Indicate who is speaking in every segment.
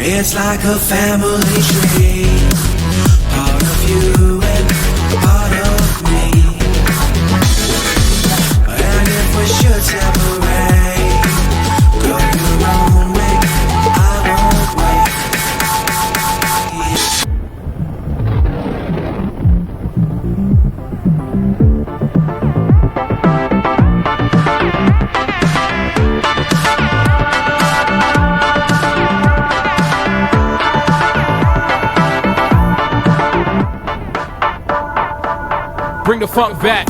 Speaker 1: It's like a family tree, part of you and part of me. And if we should separate, go your own way, I won't wait.
Speaker 2: Bring the funk back.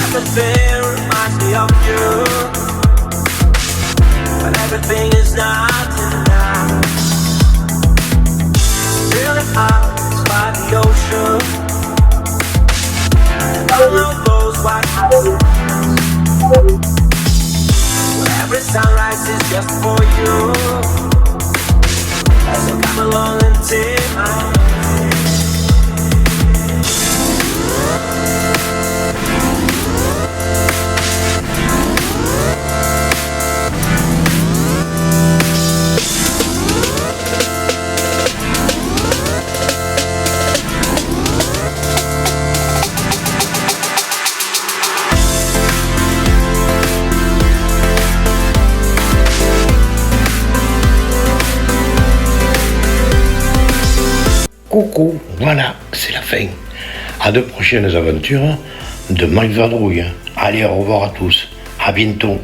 Speaker 1: Everything reminds me of you, but everything is not enough. Feeling out by the ocean, all of those white houses. Every sunrise is just for you, so come along and take my hand.
Speaker 3: Coucou, voilà, c'est la fin. À de prochaines aventures de Mike Vadrouille. Allez, au revoir à tous. À bientôt.